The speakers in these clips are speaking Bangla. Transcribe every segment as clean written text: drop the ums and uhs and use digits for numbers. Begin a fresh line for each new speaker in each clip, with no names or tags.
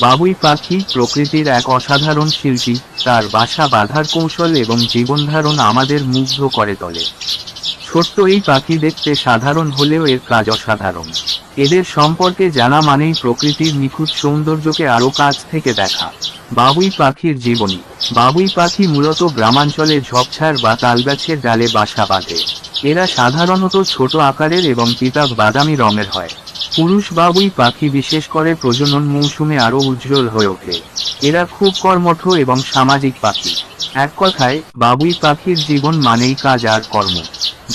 বাবুই পাখি প্রকৃতির এক অসাধারণ শিল্পী। তার বাসা বাঁধার কৌশল এবং জীবনধারণ আমাদের মুগ্ধ করে তোলে। ছোট্ট এই পাখি দেখতে সাধারণ হলেও এর কাজ অসাধারণ। এদের সম্পর্কে জানা মানেই প্রকৃতির নিখুঁত সৌন্দর্যকে আরও কাছ থেকে দেখা। বাবুই পাখির জীবনী। বাবুই পাখি মূলত গ্রামাঞ্চলে ঝোপঝাড় বা তালগাছের ডালে বাসা বাঁধে। এরা সাধারণত ছোট আকারের এবং পীতাভ বাদামি রঙের হয়। পুরুষ বাবুই পাখি বিশেষ করে প্রজনন মৌসুমে আরও উজ্জ্বল হয়ে ওঠে। এরা খুব কর্মঠ এবং সামাজিক পাখি। এক কথায় বাবুই পাখির জীবন মানেই কাজ আর কর্ম।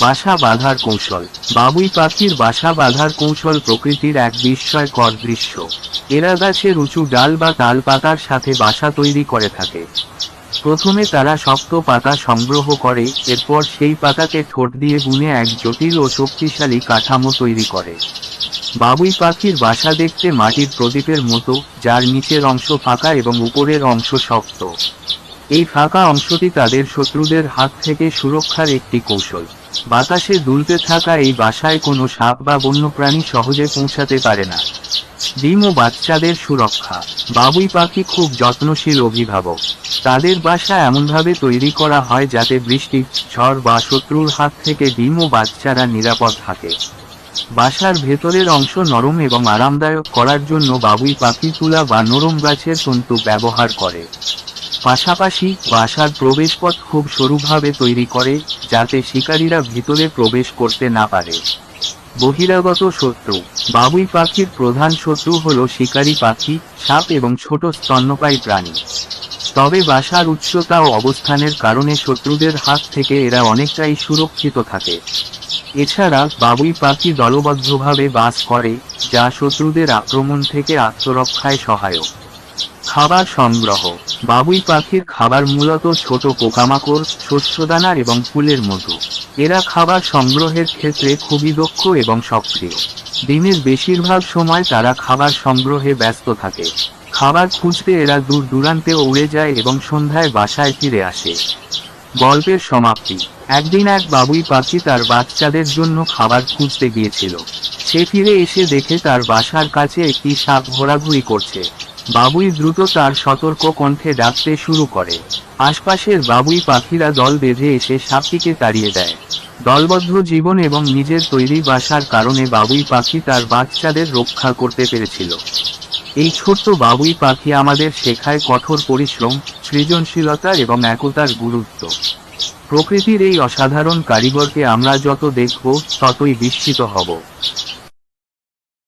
বাসা বাঁধার কৌশল। বাবুই পাখির বাসা বাঁধার কৌশল প্রকৃতির এক বিস্ময়কর দৃশ্য। এরা গাছের উঁচু ডাল বা তাল পাতার সাথে বাসা তৈরি করে থাকে। প্রথমে তারা শক্ত পাতা সংগ্রহ করে, এরপর সেই পাতাকে ঠোঁট দিয়ে বুনে এক জটিল ও শক্তিশালী কাঠামো তৈরি করে। বাবুই পাখির বাসা দেখতে মাটির প্রদীপের মতো, যার নিচের অংশ ফাঁকা এবং উপরের অংশ শক্ত। এই ফাঁকা অংশটি তাদের শত্রুদের হাত থেকে সুরক্ষার একটি কৌশল। বাতাসে দুলতে থাকা এই বাসায় কোনো সাপ বা বন্যপ্রাণী সহজে পৌঁছাতে পারে না। ডিম ও বাচ্চাদের সুরক্ষা। বাবুই পাখি খুব যত্নশীল অভিভাবক। তাদের বাসা এমনভাবে তৈরি করা হয় যাতে বৃষ্টি, ঝড় বা শত্রুর হাত থেকে ডিম ও বাচ্চারা নিরাপদ থাকে। বাসার ভেতরের অংশ নরম এবং আরামদায়ক করার জন্য বাবুই পাখি তুলা বা নরম গাছের তন্তু ব্যবহার করে। পাশাপাশি বাসার প্রবেশপথ খুব সরুভাবে তৈরি করে, যাতে শিকারীরা ভিতরে প্রবেশ করতে না পারে। বহিরাগত শত্রু। বাবুই পাখির প্রধান শত্রু হল শিকারী পাখি, সাপ এবং ছোট স্তন্যপায়ী প্রাণী। তবে বাসার উচ্চতা ও অবস্থানের কারণে শত্রুদের হাত থেকে এরা অনেকটাই সুরক্ষিত থাকে। এছাড়া বাবুই পাখি দলবদ্ধভাবে বাস করে, যা শত্রুদের আক্রমণ থেকে আত্মরক্ষায় সহায়ক। খাবার সংগ্রহ। বাবুই পাখির খাবার মূলত ছোট পোকামাকড়, শস্যদানা এবং ফুলের মধু। এরা খাবার সংগ্রহের ক্ষেত্রে খুবই দক্ষ এবং সক্রিয়। দিনের বেশিরভাগ সময় তারা খাবার সংগ্রহে ব্যস্ত থাকে। খাবার খুঁজতে এরা দূর দূরান্তে উড়ে যায় এবং সন্ধ্যায় বাসায় ফিরে আসে। গল্পের সমাপ্তি। একদিন এক বাবুই পাখি তার বাচ্চাদের জন্য খাবার খুঁজতে গিয়েছিল। সে ফিরে এসে দেখে তার বাসার কাছে একটি সাপ ঘোরাঘুরি করছে। বাবুই দ্রুত তার সতর্ক কণ্ঠে ডাকতে শুরু করে। আশপাশের বাবুই পাখিরা দল বেঁধে এসে সাপটিকে তাড়িয়ে দেয়। দলবদ্ধ জীবন এবং নিজের তৈরি বাসার কারণে বাবুই পাখি তার বাচ্চাদের রক্ষা করতে পেরেছিল। এই ছোট্ট বাবুই পাখি আমাদের শেখায় কঠোর পরিশ্রম, সৃজনশীলতা এবং একতার গুরুত্ব। প্রকৃতির এই অসাধারণ কারিগরকে আমরা যত দেখব, ততই বিস্মিত হব।